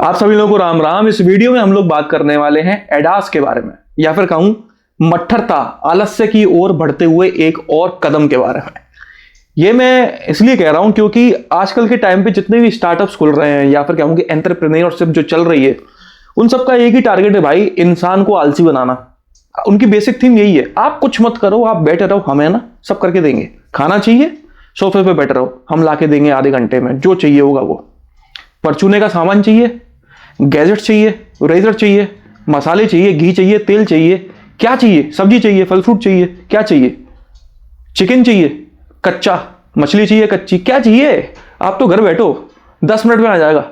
आप सभी लोगों को राम राम। इस वीडियो में हम लोग बात करने वाले हैं एडास के बारे में, या फिर कहूं मट्ठरता, आलस्य की ओर बढ़ते हुए एक और कदम के बारे में। ये मैं इसलिए कह रहा हूं क्योंकि आजकल के टाइम पे जितने भी स्टार्टअप्स खुल रहे हैं या फिर कहूं कि एंटरप्रेन्योरशिप जो चल रही है, उन सबका एक ही टारगेट है भाई, इंसान को आलसी बनाना। उनकी बेसिक थीम यही है, आप कुछ मत करो, आप बैठे रहो, हमें ना सब करके देंगे। खाना चाहिए, सोफे पे बैठे रहो, हम लाके देंगे आधे घंटे में, जो चाहिए होगा वो। परचूने का सामान चाहिए, गैजेट चाहिए, रेजर चाहिए, मसाले चाहिए, घी चाहिए, तेल चाहिए, क्या चाहिए, सब्जी चाहिए, फल फ्रूट चाहिए, क्या चाहिए, चिकन चाहिए कच्चा, मछली चाहिए कच्ची, क्या चाहिए, आप तो घर बैठो 10 मिनट में आ जाएगा।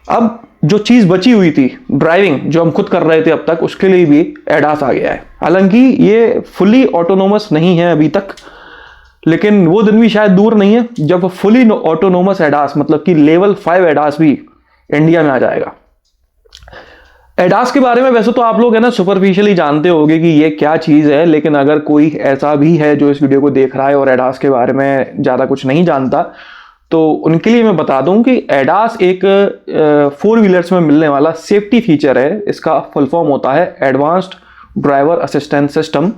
अब जो चीज बची हुई थी ड्राइविंग, जो हम खुद कर रहे थे अब तक, उसके लिए भी एडास आ गया है। हालांकि ये फुली ऑटोनोमस नहीं है अभी तक, लेकिन वो दिन भी शायद दूर नहीं है जब फुली ऑटोनोमस एडास, मतलब कि लेवल 5 एडास भी इंडिया में आ जाएगा। एडास के बारे में वैसे तो आप लोग है ना सुपरफिशियली जानते होंगे कि ये क्या चीज है, लेकिन अगर कोई ऐसा भी है जो इस वीडियो को देख रहा है और एडास के बारे में ज्यादा कुछ नहीं जानता, तो उनके लिए मैं बता दूं कि एडास एक 4 व्हीलर्स में मिलने वाला सेफ्टी फीचर है। इसका फुल फॉर्म होता है एडवांस्ड ड्राइवर असिस्टेंस सिस्टम।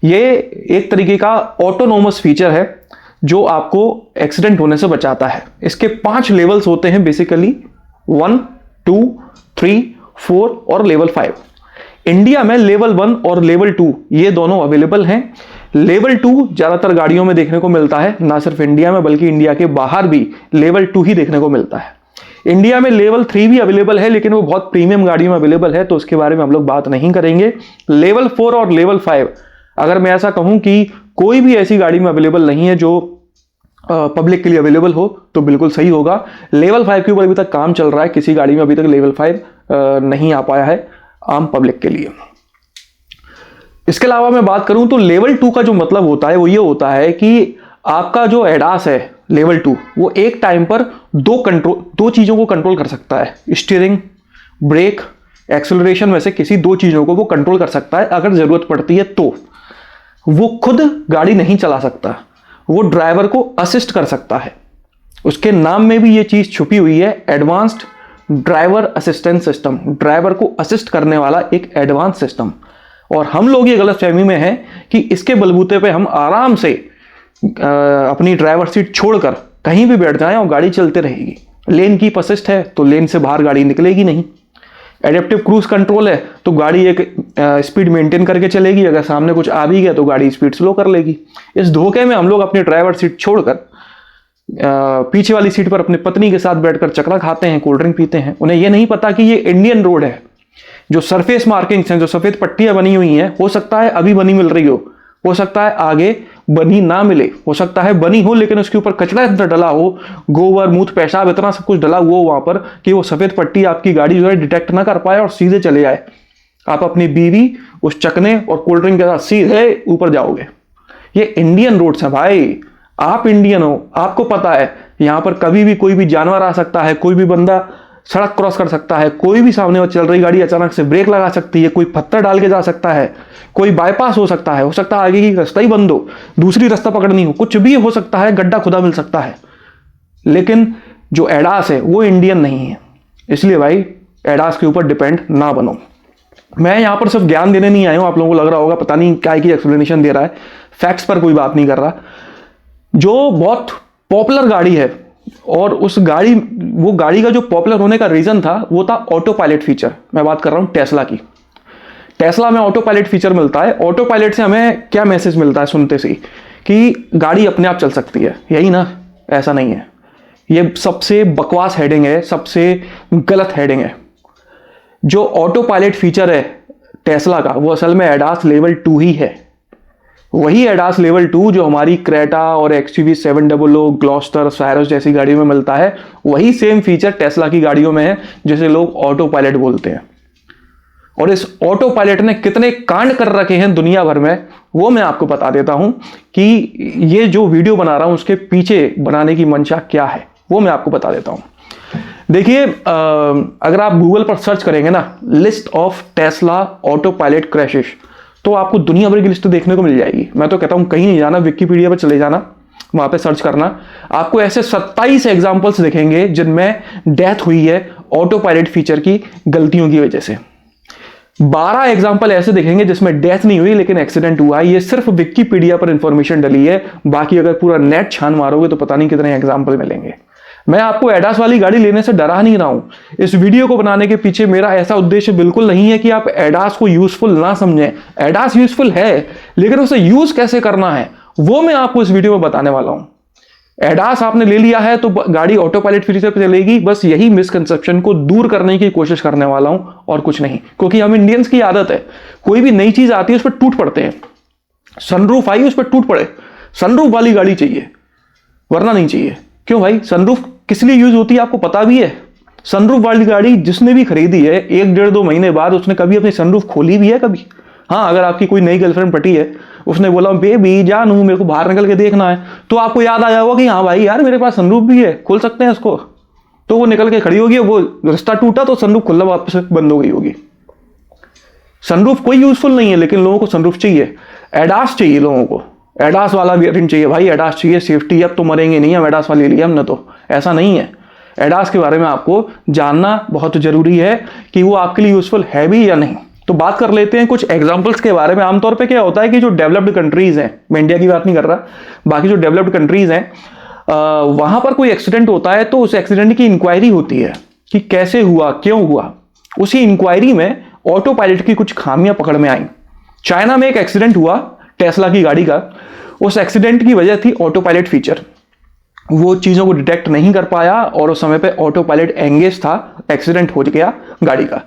ये एक तरीके का ऑटोनोमस फीचर है जो आपको एक्सीडेंट होने से बचाता है। इसके 5 लेवल्स होते हैं बेसिकली, 1, 2, 3, 4 और लेवल 5। इंडिया में लेवल 1 और लेवल 2 ये दोनों अवेलेबल हैं। लेवल 2 ज्यादातर गाड़ियों में देखने को मिलता है, ना सिर्फ इंडिया में बल्कि इंडिया के बाहर भी लेवल 2 ही देखने को मिलता है। इंडिया में लेवल 3 भी अवेलेबल है, लेकिन वो बहुत प्रीमियम गाड़ियों में अवेलेबल है, तो उसके बारे में हम लोग बात नहीं करेंगे। लेवल 4 और लेवल 5, अगर मैं ऐसा कहूं कि कोई भी ऐसी गाड़ी में अवेलेबल नहीं है जो पब्लिक के लिए अवेलेबल हो, तो बिल्कुल सही होगा। लेवल 5 के ऊपर अभी तक काम चल रहा है, किसी गाड़ी में अभी तक लेवल 5 नहीं आ पाया है आम पब्लिक के लिए। इसके अलावा मैं बात करूं तो लेवल 2 का जो मतलब होता है वो ये होता है कि आपका जो एडास है लेवल 2, वो एक टाइम पर दो चीजों को कंट्रोल कर सकता है। स्टीयरिंग, ब्रेक, एक्सेलरेशन में से किसी 2 चीजों को वो कंट्रोल कर सकता है। अगर जरूरत पड़ती है तो वो खुद गाड़ी नहीं चला सकता, वो ड्राइवर को असिस्ट कर सकता है। उसके नाम में भी ये चीज छुपी हुई है, advanced driver assistance system. Driver को असिस्ट करने वाला एक एडवांस सिस्टम। और हम लोग ये गलतफहमी में हैं कि इसके बलबूते पे हम आराम से अपनी ड्राइवर सीट छोड़कर कहीं भी बैठ जाएं और गाड़ी चलते रहेगी। लेन कीप असिस्ट है तो लेन से बाहर गाड़ी निकलेगी नहीं। एडेप्टिव क्रूज कंट्रोल है तो गाड़ी एक स्पीड मेंटेन करके चलेगी, अगर सामने कुछ आ भी गया तो गाड़ी स्पीड स्लो कर लेगी। इस धोखे में हम लोग अपनी ड्राइवर सीट छोड़कर पीछे वाली सीट पर अपनी पत्नी के साथ बैठकर चकरा खाते हैं, कोल्ड ड्रिंक पीते हैं। उन्हें यह नहीं पता कि ये इंडियन रोड है। जो सरफेस मार्किंग्स हैं, जो सफेद पट्टियां बनी हुई हैं, हो सकता है अभी बनी मिल रही हो सकता है आगे बनी ना मिले, हो सकता है बनी हो लेकिन उसके ऊपर कचरा इतना डला हो, गोबर मूत्र पेशाब इतना सब कुछ डला हुआ हो वहां पर कि वो सफेद पट्टी आपकी गाड़ी जो है डिटेक्ट ना कर पाए और सीधे चले जाए। आप अपनी बीवी उस चकने और कोल्ड ड्रिंक के साथ सीधे ऊपर जाओगे। ये इंडियन रोड्स हैं भाई, आप इंडियन हो, आपको पता है यहां पर कभी भी कोई भी जानवर आ सकता है, कोई भी बंदा सड़क क्रॉस कर सकता है, कोई भी सामने चल रही गाड़ी अचानक से ब्रेक लगा सकती है, कोई पत्थर डाल के जा सकता है, कोई बाईपास हो सकता है आगे की रास्ता ही बंद हो, दूसरी रास्ता पकड़नी हो, कुछ भी हो सकता है, गड्ढा खुदा मिल सकता है। लेकिन जो एडास है वो इंडियन नहीं है, इसलिए भाई एडास के ऊपर डिपेंड ना बनो। मैं यहां पर सिर्फ ज्ञान देने नहीं आया हूं, आप लोगों को लग रहा होगा पता नहीं क्या की एक्सप्लेनेशन दे रहा है, फैक्ट्स पर कोई बात नहीं कर रहा। जो बहुत पॉपुलर गाड़ी है और वो गाड़ी का जो पॉपुलर होने का रीजन था वो था ऑटो पायलट फीचर। मैं बात कर रहा हूं टेस्ला की। टेस्ला में ऑटो पायलट फीचर मिलता है। ऑटो पायलट से हमें क्या मैसेज मिलता है सुनते से, कि गाड़ी अपने आप चल सकती है, यही ना? ऐसा नहीं है, ये सबसे बकवास हेडिंग है, सबसे गलत हेडिंग है। जो ऑटो पायलट फीचर है टेस्ला का, वो असल में एडास लेवल 2 ही है। वही एडास लेवल 2 जो हमारी क्रेटा और XUV 700, ग्लॉस्टर, सायरस जैसी गाड़ियों में मिलता है, वही सेम फीचर टेस्ला की गाड़ियों में है, जिसे लोग ऑटो पायलट बोलते हैं। और इस ऑटो पायलट ने कितने कांड कर रखे हैं दुनिया भर में, वो मैं आपको बता देता हूं कि ये जो वीडियो बना रहा हूं उसके पीछे बनाने की मंशा क्या है, वो मैं आपको बता देता हूं। देखिए, अगर आप गूगल पर सर्च करेंगे ना list of Tesla auto pilot crashes, तो आपको दुनिया भर की लिस्ट देखने को मिल जाएगी। मैं तो कहता हूं कहीं नहीं जाना, विकिपीडिया पर चले जाना, वहां पे सर्च करना, आपको ऐसे 27 एग्जांपल्स दिखेंगे जिनमें डेथ हुई है ऑटो पायलट फीचर की गलतियों की वजह से। 12 एग्जाम्पल ऐसे दिखेंगे जिसमें डेथ नहीं हुई लेकिन एक्सीडेंट हुआ है। ये सिर्फ विकिपीडिया पर इंफॉर्मेशन डली है, बाकी अगर पूरा नेट छान मारोगे तो पता नहीं कितने एग्जाम्पल मिलेंगे। मैं आपको एडास वाली गाड़ी लेने से डरा नहीं रहा हूं। इस वीडियो को बनाने के पीछे मेरा ऐसा उद्देश्य बिल्कुल नहीं है कि आप एडास को यूजफुल ना समझें। एडास यूजफुल है, लेकिन उसे यूज कैसे करना है वो मैं आपको इस वीडियो में बताने वाला हूं। एडास आपने ले लिया है तो गाड़ी ऑटो पायलट फीचर पे चलेगी, बस यही मिसकंसेप्शन को दूर करने की कोशिश करने वाला हूं और कुछ नहीं। क्योंकि हम इंडियंस की आदत है, कोई भी नई चीज आती है उस पर टूट पड़ते हैं। सनरूफ आई उस पर टूट पड़े, सनरूफ वाली गाड़ी चाहिए वरना नहीं चाहिए। क्यों भाई, सनरूफ किस लिए यूज होती है आपको पता भी है? सनरूफ वाली गाड़ी जिसने भी खरीदी है 1-1.5-2 महीने बाद उसने कभी अपनी सनरूफ खोली भी है कभी? हाँ, अगर आपकी कोई नई गर्लफ्रेंड पटी है, उसने बोला बेबी जानू मेरे को बाहर निकल के देखना है, तो आपको याद आ जाएगा कि हाँ भाई यार मेरे पास सनरूफ भी है, खोल सकते हैं इसको। तो वो निकल के खड़ी होगी, वो रास्ता टूटा तो सनरूफ खुला वापस बंद हो गई होगी। सनरूफ कोई यूजफुल नहीं है, लेकिन लोगों को सनरूफ चाहिए। एडास चाहिए लोगों को, एडास वाला वेरिएंट चाहिए भाई, एडास चाहिए, सेफ्टी। अब तो मरेंगे नहीं, हम एडास वाली लिया हमने तो, ऐसा नहीं है। एडास के बारे में आपको जानना बहुत जरूरी है कि वो आपके लिए यूजफुल है भी या नहीं। तो बात कर लेते हैं कुछ एग्जांपल्स के बारे में। आमतौर पे क्या होता है कि जो डेवलप्ड कंट्रीज हैं, मैं इंडिया की बात नहीं कर रहा, बाकी जो डेवलप्ड कंट्रीज हैं वहां पर कोई एक्सीडेंट होता है तो उस एक्सीडेंट की इंक्वायरी होती है कि कैसे हुआ, क्यों हुआ। उसी इंक्वायरी में ऑटो पायलट की कुछ खामियां पकड़ में आई। चाइना में एक एक्सीडेंट हुआ टेस्ला की गाड़ी का, उस एक्सीडेंट की वजह थी ऑटो पायलट फीचर। वो चीजों को डिटेक्ट नहीं कर पाया और उस समय पे ऑटो पायलट एंगेज था, एक्सीडेंट हो गया गाड़ी का।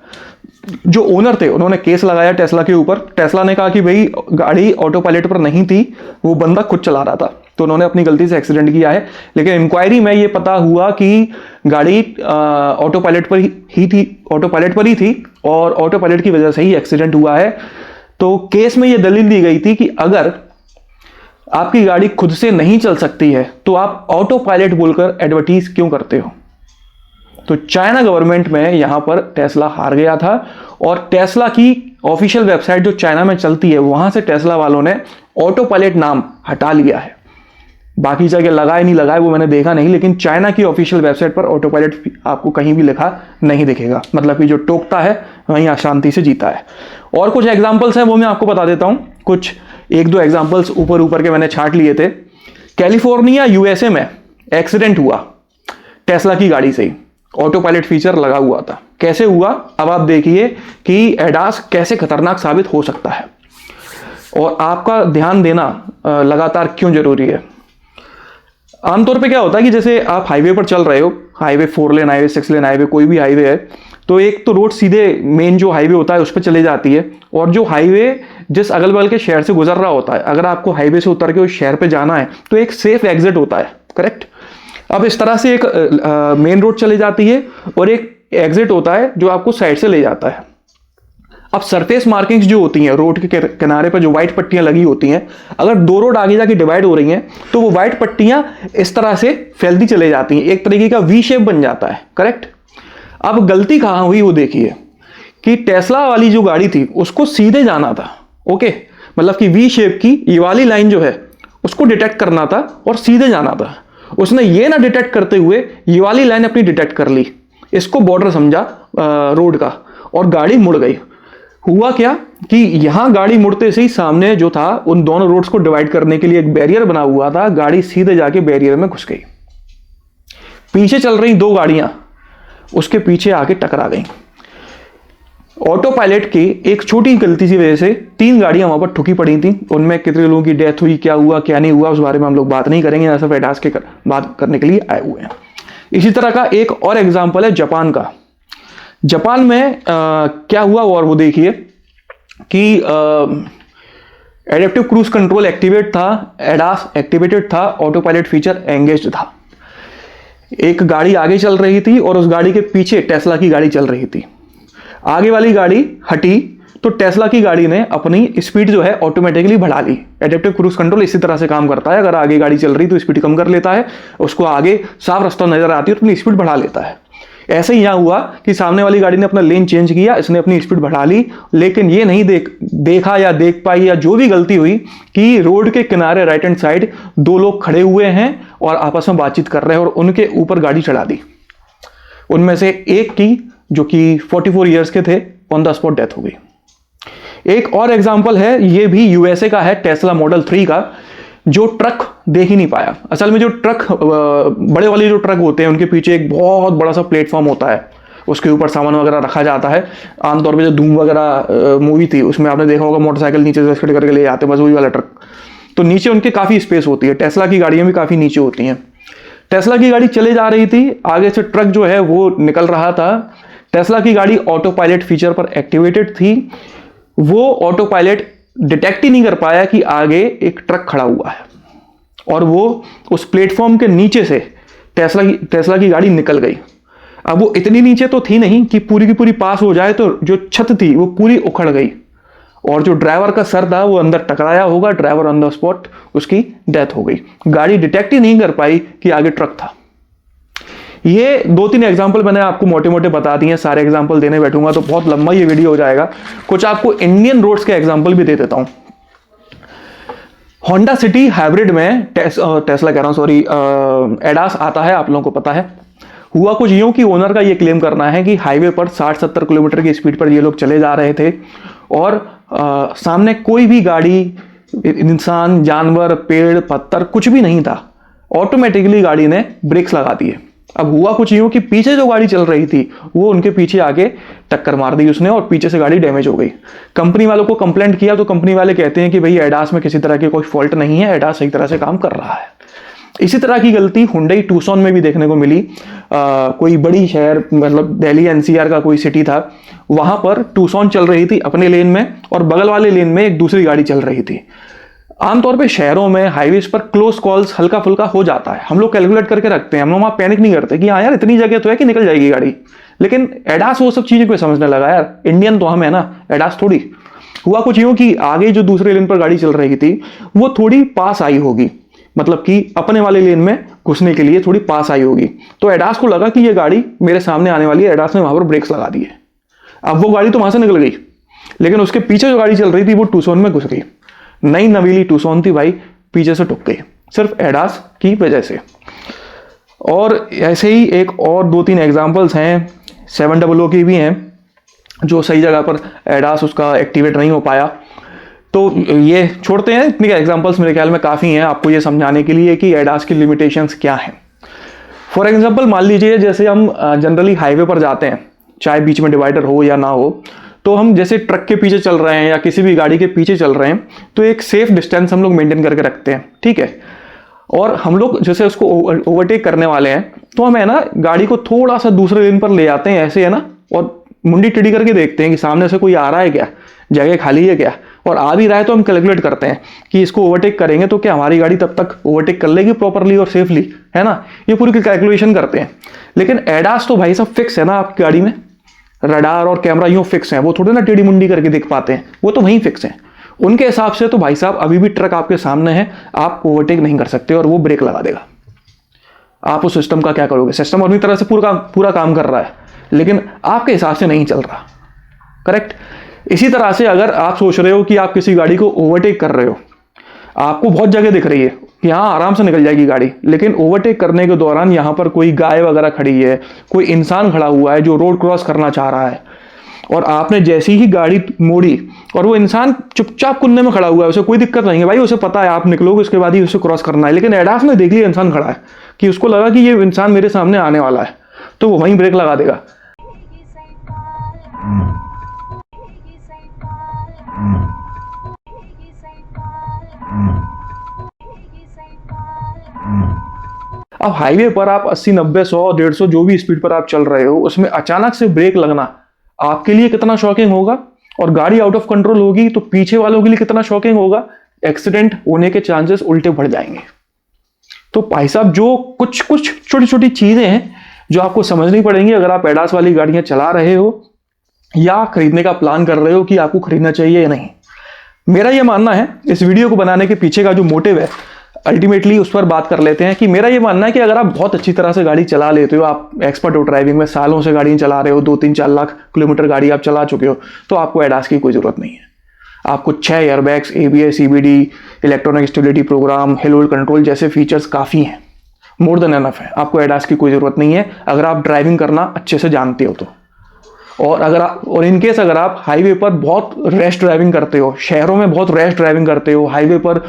जो ओनर थे उन्होंने केस लगाया टेस्ला के ऊपर। टेस्ला ने कहा कि भाई गाड़ी ऑटो पायलट पर नहीं थी, वो बंदा खुद चला रहा था, तो उन्होंने अपनी गलती से एक्सीडेंट किया है। लेकिन इंक्वायरी में ये पता हुआ कि गाड़ी ऑटो पायलट पर ही थी, ऑटो पायलट पर ही थी और ऑटो पायलट की वजह से ही एक्सीडेंट हुआ है। तो केस में ये दलील दी गई थी कि अगर आपकी गाड़ी खुद से नहीं चल सकती है तो आप ऑटो पायलट बोलकर एडवर्टीज क्यों करते हो। तो चाइना गवर्नमेंट में यहां पर टेस्ला हार गया था और टेस्ला की ऑफिशियल वेबसाइट जो चाइना में चलती है वहां से टेस्ला वालों ने ऑटो पायलट नाम हटा लिया है। बाकी जगह लगाए नहीं लगाए वो मैंने देखा नहीं, लेकिन चाइना की ऑफिशियल वेबसाइट पर ऑटो पायलट आपको कहीं भी लिखा नहीं दिखेगा। मतलब कि जो टोकता है वहीं अशांति से जीता है। और कुछ एग्जाम्पल्स हैं वो मैं आपको बता देता हूं। कुछ 1-2 एग्जाम्पल्स ऊपर के मैंने छांट लिए थे। कैलिफोर्निया यूएसए में एक्सीडेंट हुआ टेस्ला की गाड़ी से ही, ऑटो पायलट फीचर लगा हुआ था। कैसे हुआ अब आप देखिए कि एडास कैसे खतरनाक साबित हो सकता है और आपका ध्यान देना लगातार क्यों जरूरी है। आमतौर पे क्या होता है कि जैसे आप हाईवे पर चल रहे हो, highway 4 lane highway, 6 lane highway, कोई भी हाईवे है, तो एक तो रोड सीधे मेन जो हाईवे होता है उस पर चले जाती है, और जो हाईवे जिस अगल बगल के शहर से गुजर रहा होता है, अगर आपको हाईवे से उतर के उस शहर पे जाना है तो एक सेफ एग्जिट होता है, करेक्ट। अब इस तरह से एक मेन रोड चली जाती है और एक एग्जिट होता है जो आपको साइड से ले जाता है। अब सरफेस मार्किंग्स जो होती हैं रोड के किनारे पर, जो व्हाइट पट्टियां लगी होती हैं, अगर 2 रोड आगे जाके डिवाइड हो रही हैं तो वो व्हाइट पट्टियां इस तरह से फैलती चले जाती हैं, एक तरीके का वी शेप बन जाता है, करेक्ट। अब गलती कहां हुई वो देखिए कि टेस्ला वाली जो गाड़ी थी उसको सीधे जाना था, ओके, मतलब कि वी शेप की ये वाली लाइन जो है उसको डिटेक्ट करना था और सीधे जाना था। उसने ये ना डिटेक्ट करते हुए ये वाली लाइन अपनी डिटेक्ट कर ली, इसको बॉर्डर समझा रोड का, और गाड़ी मुड़ गई। हुआ क्या कि यहां गाड़ी मुड़ते से ही सामने जो था उन दोनों रोड्स को डिवाइड करने के लिए एक बैरियर बना हुआ था, गाड़ी सीधे जाके बैरियर में घुस गई। पीछे चल रही 2 गाड़ियां उसके पीछे आके टकरा गई। ऑटो पायलट की एक छोटी गलती की वजह से 3 गाड़ियां वहां पर ठुकी पड़ी थी। उनमें कितने लोगों की डेथ हुई, क्या हुआ क्या नहीं हुआ, उस बारे में हम लोग बात नहीं करेंगे, यहाँ सिर्फ एडास के बात करने के लिए आए हुए हैं। इसी तरह का एक और एग्जाम्पल है जापान का। जापान में क्या हुआ और वो देखिए कि एडेप्टिव क्रूज कंट्रोल एक्टिवेट था, एडास एक्टिवेटेड था, ऑटो पायलट फीचर एंगेज्ड था। एक गाड़ी आगे चल रही थी और उस गाड़ी के पीछे टेस्ला की गाड़ी चल रही थी। आगे वाली गाड़ी हटी तो टेस्ला की गाड़ी ने अपनी स्पीड जो है ऑटोमेटिकली बढ़ा ली। एडेप्टिव क्रूज कंट्रोल इसी तरह से काम करता है, अगर आगे गाड़ी चल रही तो स्पीड कम कर लेता है, उसको आगे साफ रास्ता नजर आती है तो अपनी स्पीड बढ़ा लेता है। ऐसे ही यहाँ हुआ कि सामने वाली गाड़ी ने अपना लेन चेंज किया, इसने अपनी स्पीड बढ़ा ली, लेकिन ये नहीं देखा या देख पाई या जो भी गलती हुई कि रोड के किनारे राइट हैंड साइड दो लोग खड़े हुए हैं और आपस में बातचीत कर रहे हैं और उनके ऊपर गाड़ी चढ़ा दी। उनमें से एक की, जो कि 44 ईयर्स के थे, ऑन द स्पॉट डेथ हो गई। एक और एग्जाम्पल है, ये भी यूएसए का है, टेस्ला मॉडल 3 का, जो ट्रक देख ही नहीं पाया। असल में जो ट्रक, बड़े वाले जो ट्रक होते हैं, उनके पीछे एक बहुत बड़ा सा प्लेटफॉर्म होता है, उसके ऊपर सामान वगैरह रखा जाता है। आमतौर पे जो धूम वगैरह मूवी थी उसमें आपने देखा होगा, मोटरसाइकिल नीचे से खड़े करके ले जाते हैं, बस वही वाला ट्रक। तो नीचे उनके काफ़ी स्पेस होती है। टेस्ला की गाड़ियाँ भी काफ़ी नीचे होती हैं। टेस्ला की गाड़ी चले जा रही थी, आगे से ट्रक जो है वो निकल रहा था। टेस्ला की गाड़ी ऑटो पायलट फीचर पर एक्टिवेटेड थी। वो ऑटो पायलट डिटेक्ट ही नहीं कर पाया कि आगे एक ट्रक खड़ा हुआ है और वो उस प्लेटफॉर्म के नीचे से टेस्ला की गाड़ी निकल गई। अब वो इतनी नीचे तो थी नहीं कि पूरी की पूरी पास हो जाए, तो जो छत थी वो पूरी उखड़ गई और जो ड्राइवर का सर था वो अंदर टकराया होगा। ड्राइवर ऑन द स्पॉट, उसकी डेथ हो गई। गाड़ी डिटेक्ट ही नहीं कर पाई कि आगे ट्रक था। ये 2-3 एग्जाम्पल मैंने आपको मोटे मोटे बता दिए हैं। सारे एग्जाम्पल देने बैठूंगा तो बहुत लंबा ये वीडियो हो जाएगा। कुछ आपको इंडियन रोड्स के एग्जाम्पल भी दे देता हूं। होंडा सिटी हाइब्रिड में टेस्ला कह रहा हूं, सॉरी, एडास आता है, आप लोगों को पता है। हुआ कुछ यूं कि ओनर का ये क्लेम करना है कि हाईवे पर 60-70 किलोमीटर की स्पीड पर ये लोग चले जा रहे थे और सामने कोई भी गाड़ी, इंसान, जानवर, पेड़, पत्थर कुछ भी नहीं था। ऑटोमेटिकली गाड़ी ने ब्रेक्स लगा दिए। अब हुआ कुछ यूं कि पीछे जो गाड़ी चल रही थी वो उनके पीछे आके टक्कर मार दी उसने और पीछे से गाड़ी डैमेज हो गई। कंपनी वालों को कंप्लेंट किया तो कंपनी वाले कहते हैं कि भाई एडास में किसी तरह की कोई फॉल्ट नहीं है, एडास सही तरह से काम कर रहा है। इसी तरह की गलती हुंडई टूसॉन में भी देखने को मिली। कोई बड़ी शहर, मतलब दिल्ली एनसीआर का कोई सिटी था, वहां पर टूसॉन चल रही थी अपने लेन में और बगल वाले लेन में एक दूसरी गाड़ी चल रही थी। आमतौर पे शहरों में हाईवेज पर क्लोज कॉल्स हल्का फुल्का हो जाता है, हम लोग कैलकुलेट करके रखते हैं, हम लोग वहां पैनिक नहीं करते कि हाँ यार इतनी जगह तो है कि निकल जाएगी गाड़ी। लेकिन एडास वो सब चीजें कोई समझने लगा, यार इंडियन तो हम है ना, एडास थोड़ी। हुआ कुछ यूं कि आगे जो दूसरे लेन पर गाड़ी चल रही थी वो थोड़ी पास आई होगी, मतलब कि अपने वाले लेन में घुसने के लिए थोड़ी पास आई होगी। तो एडास को लगा कि ये गाड़ी मेरे सामने आने वाली है, एडास ने वहां पर ब्रेक्स लगा दिए। अब वो गाड़ी तो वहां से निकल गई, लेकिन उसके पीछे जो गाड़ी चल रही थी वो टूसॉन में घुस गई। नई नवीली टूसॉन थी भाई, पीछे से टुक गई सिर्फ एडास की वजह से। और ऐसे ही एक और 2-3 एग्जांपल्स हैं, 700 की भी हैं, जो सही जगह पर एडास उसका एक्टिवेट नहीं हो पाया। तो ये छोड़ते हैं, इतने एग्जांपल्स मेरे ख्याल में काफ़ी हैं आपको ये समझाने के लिए कि एडास की लिमिटेशंस क्या हैं। फॉर एग्जांपल मान लीजिए जैसे हम जनरली हाईवे पर जाते हैं, चाहे बीच में डिवाइडर हो या ना हो, तो हम जैसे ट्रक के पीछे चल रहे हैं या किसी भी गाड़ी के पीछे चल रहे हैं तो एक सेफ डिस्टेंस हम लोग मेंटेन करके रखते हैं, ठीक है। और हम लोग जैसे उसको ओवरटेक करने वाले हैं तो हम है ना गाड़ी को थोड़ा सा दूसरे लेन पर ले जाते हैं ऐसे, है ना, और मुंडी टेढ़ी करके देखते हैं कि सामने से कोई आ रहा है क्या, जगह खाली है क्या, और आ भी रहा है तो हम कैलकुलेट करते हैं कि इसको ओवरटेक करेंगे तो क्या हमारी गाड़ी तब तक ओवरटेक कर लेगी प्रॉपरली और सेफली, है ना। ये पूरी कैलकुलेशन करते हैं। लेकिन एडास तो भाई सब फिक्स है ना, आपकी गाड़ी में रडार और कैमरा यूं फिक्स है, वो थोड़े ना टेढ़ी मुंडी करके देख पाते हैं, वो तो वहीं फिक्स है। उनके हिसाब से तो भाई साहब अभी भी ट्रक आपके सामने है, आप ओवरटेक नहीं कर सकते और वो ब्रेक लगा देगा। आप उस सिस्टम का क्या करोगे? सिस्टम अपनी तरह से पूरा काम कर रहा है, लेकिन आपके हिसाब से नहीं चल रहा, करेक्ट। इसी तरह से अगर आप सोच रहे हो कि आप किसी गाड़ी को ओवरटेक कर रहे हो, आपको बहुत जगह दिख रही है कि हाँ आराम से निकल जाएगी गाड़ी, लेकिन ओवरटेक करने के दौरान यहाँ पर कोई गाय वगैरह खड़ी है, कोई इंसान खड़ा हुआ है जो रोड क्रॉस करना चाह रहा है, और आपने जैसी ही गाड़ी मोड़ी और वो इंसान चुपचाप कुन्ने में खड़ा हुआ है, उसे कोई दिक्कत नहीं है भाई, उसे पता है आप निकलोगे उसके बाद ही उसे क्रॉस करना है। लेकिन एडास ने देख लिया इंसान खड़ा है कि उसको लगा कि ये इंसान मेरे सामने आने वाला है, तो वो वहीं ब्रेक लगा देगा। अब हाईवे पर आप 80, 90, 100, 150 जो भी स्पीड पर आप चल रहे हो, उसमें अचानक से ब्रेक लगना आपके लिए कितना शॉकिंग होगा, और गाड़ी आउट ऑफ कंट्रोल होगी तो पीछे वालों के लिए कितना शॉकिंग होगा। एक्सीडेंट होने के चांसेस उल्टे बढ़ जाएंगे। तो भाई साहब जो कुछ छोटी छोटी चीजें हैं जो आपको समझनी पड़ेंगी अगर आप एडास वाली गाड़ियां चला रहे हो या खरीदने का प्लान कर रहे हो कि आपको खरीदना चाहिए या नहीं। मेरा यह मानना है, इस वीडियो को बनाने के पीछे का जो मोटिव है, अल्टीमेटली उस पर बात कर लेते हैं कि मेरा ये मानना है कि अगर आप बहुत अच्छी तरह से गाड़ी चला लेते हो, आप एक्सपर्ट हो ड्राइविंग में, सालों से गाड़ी चला रहे हो, 2-3-4 लाख किलोमीटर गाड़ी आप चला चुके हो, तो आपको एडास की कोई ज़रूरत नहीं है। आपको 6 airbags, ABS, CBD, electronic stability program, hill hold control जैसे फीचर्स काफ़ी हैं, मोर देन एनफ है। आपको एडास की कोई ज़रूरत नहीं है अगर आप ड्राइविंग करना अच्छे से जानते हो तो। और इनकेस अगर आप हाईवे पर बहुत रैश ड्राइविंग करते हो, शहरों में बहुत रैश ड्राइविंग करते हो, हाईवे पर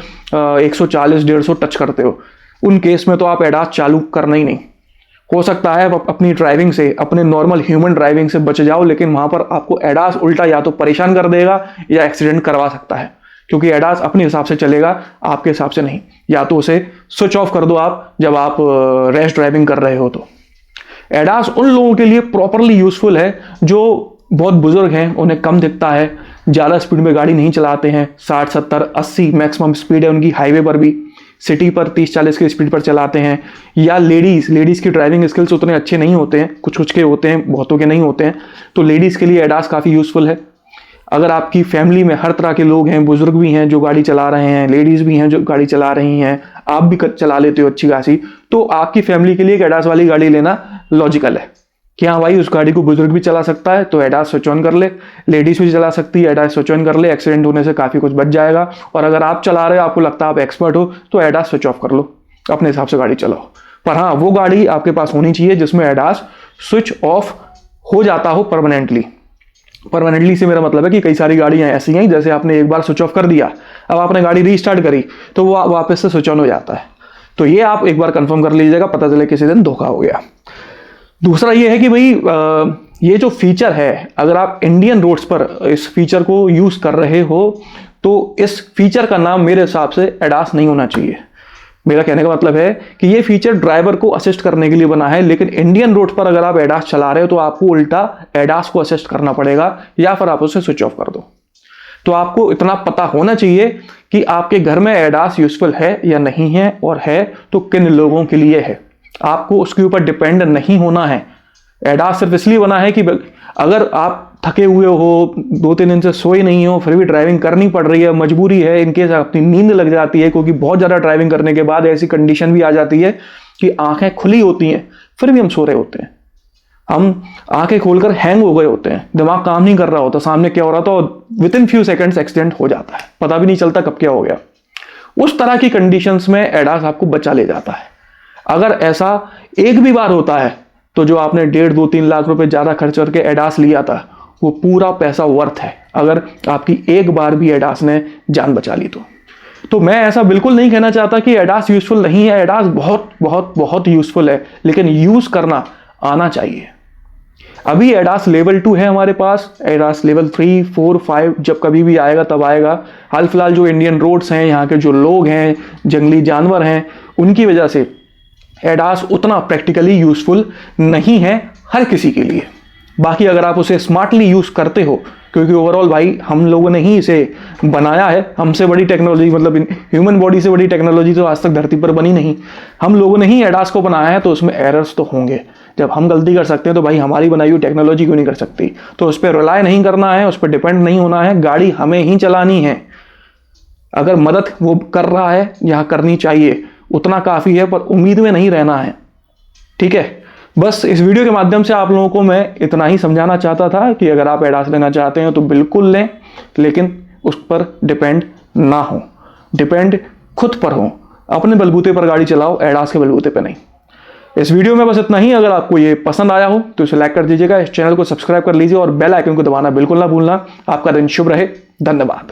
140-150 टच करते हो, उन केस में तो आप एडास चालू करना ही नहीं। हो सकता है आप अपनी ड्राइविंग से, अपने नॉर्मल ह्यूमन ड्राइविंग से बच जाओ, लेकिन वहां पर आपको एडास उल्टा या तो परेशान कर देगा या एक्सीडेंट करवा सकता है, क्योंकि एडास अपने हिसाब से चलेगा, आपके हिसाब से नहीं। या तो उसे स्विच ऑफ कर दो आप जब आप रैश ड्राइविंग कर रहे हो। तो एडास उन लोगों के लिए प्रॉपरली यूजफुल है जो बहुत बुजुर्ग हैं, उन्हें कम दिखता है, ज़्यादा स्पीड में गाड़ी नहीं चलाते हैं, 60, 70, 80 मैक्सिमम स्पीड है उनकी, हाईवे पर भी, सिटी पर 30-40 की स्पीड पर चलाते हैं। या लेडीज़ की ड्राइविंग स्किल्स उतने अच्छे नहीं होते हैं, कुछ के होते हैं, बहुतों के नहीं होते हैं, तो लेडीज़ के लिए एडास काफ़ी यूजफुल है। अगर आपकी फैमिली में हर तरह के लोग हैं, बुजुर्ग भी हैं जो गाड़ी चला रहे हैं, लेडीज़ भी हैं जो गाड़ी चला रही हैं, आप भी चला लेते हो अच्छी खासी, तो आपकी फैमिली के लिए एक एडास वाली गाड़ी लेना लॉजिकल है कि हाँ भाई उस गाड़ी को बुजुर्ग भी चला सकता है तो एडास स्विच ऑन कर ले, लेडीज़ भी चला सकती है, एडास स्विच ऑन कर ले, एक्सीडेंट होने से काफ़ी कुछ बच जाएगा। और अगर आप चला रहे हो, आपको लगता है आप एक्सपर्ट हो, तो एडास स्विच ऑफ कर लो, अपने हिसाब से गाड़ी चलाओ। पर हाँ, वो गाड़ी आपके पास होनी चाहिए जिसमें एडास स्विच ऑफ हो जाता हो परमानेंटली से मेरा मतलब है कि कई सारी गाड़ियां ऐसी हैं जैसे आपने एक बार स्विच ऑफ कर दिया, अब आपने गाड़ी रीस्टार्ट करी तो वो वापस से स्विच ऑन हो जाता है। तो ये आप एक बार कंफर्म कर लीजिएगा, पता चले किसी दिन धोखा हो गया। दूसरा ये है कि भाई ये जो फीचर है, अगर आप इंडियन रोड्स पर इस फीचर को यूज़ कर रहे हो तो इस फीचर का नाम मेरे हिसाब से एडास नहीं होना चाहिए। मेरा कहने का मतलब है कि ये फीचर ड्राइवर को असिस्ट करने के लिए बना है, लेकिन इंडियन रोड पर अगर आप एडास चला रहे हो तो आपको उल्टा एडास को असिस्ट करना पड़ेगा या फिर आप उसे स्विच ऑफ कर दो। तो आपको इतना पता होना चाहिए कि आपके घर में एडास यूजफुल है या नहीं है, और है तो किन लोगों के लिए है। आपको उसके ऊपर डिपेंड नहीं होना है। एडास सिर्फ इसलिए बना है कि अगर आप थके हुए हो, 2-3 दिन से सोए नहीं हो, फिर भी ड्राइविंग करनी पड़ रही है, मजबूरी है, इनकेस अपनी नींद लग जाती है, क्योंकि बहुत ज़्यादा ड्राइविंग करने के बाद ऐसी कंडीशन भी आ जाती है कि आंखें खुली होती हैं फिर भी हम सो रहे होते हैं, हम आंखें खोलकर हैंग हो गए होते हैं, दिमाग काम नहीं कर रहा होता, सामने क्या हो रहा था, और with in few seconds accident हो जाता है, पता भी नहीं चलता कब क्या हो गया। उस तरह की कंडीशंस में एडास आपको बचा ले जाता है। अगर ऐसा एक भी बार होता है तो जो आपने 1.5-2-3 लाख रुपए ज़्यादा खर्च करके एडास लिया था वो पूरा पैसा वर्थ है, अगर आपकी एक बार भी एडास ने जान बचा ली तो मैं ऐसा बिल्कुल नहीं कहना चाहता कि एडास यूजफुल नहीं है। एडास बहुत बहुत बहुत यूजफुल है, लेकिन यूज करना आना चाहिए। अभी एडास लेवल 2 है हमारे पास, एडास लेवल 3, 4, 5 जब कभी भी आएगा तब आएगा। हाल फिलहाल जो इंडियन रोड्स हैं, यहाँ के जो लोग हैं, जंगली जानवर हैं, उनकी वजह से एडास उतना प्रैक्टिकली यूजफुल नहीं है हर किसी के लिए। बाकी अगर आप उसे स्मार्टली यूज़ करते हो, क्योंकि ओवरऑल भाई हम लोगों ने ही इसे बनाया है, हमसे बड़ी टेक्नोलॉजी, मतलब ह्यूमन बॉडी से बड़ी टेक्नोलॉजी तो आज तक धरती पर बनी नहीं, हम लोगों ने ही एडास को बनाया है, तो उसमें एरर्स तो होंगे। जब हम गलती कर सकते हैं तो भाई हमारी बनाई हुई टेक्नोलॉजी क्यों नहीं कर सकती। तो उस पर रिलाय नहीं करना है, उस पर डिपेंड नहीं होना है, गाड़ी हमें ही चलानी है। अगर मदद वो कर रहा है या करनी चाहिए उतना काफ़ी है, पर उम्मीद में नहीं रहना है, ठीक है। बस इस वीडियो के माध्यम से आप लोगों को मैं इतना ही समझाना चाहता था कि अगर आप एडास लेना चाहते हैं तो बिल्कुल लें, लेकिन उस पर डिपेंड ना हो, डिपेंड खुद पर हो, अपने बलबूते पर गाड़ी चलाओ, एडास के बलबूते पर नहीं। इस वीडियो में बस इतना ही। अगर आपको ये पसंद आया हो तो इसे लाइक कर दीजिएगा, इस चैनल को सब्सक्राइब कर लीजिए और बेल आइकन को दबाना बिल्कुल ना भूलना। आपका दिन शुभ रहे, धन्यवाद।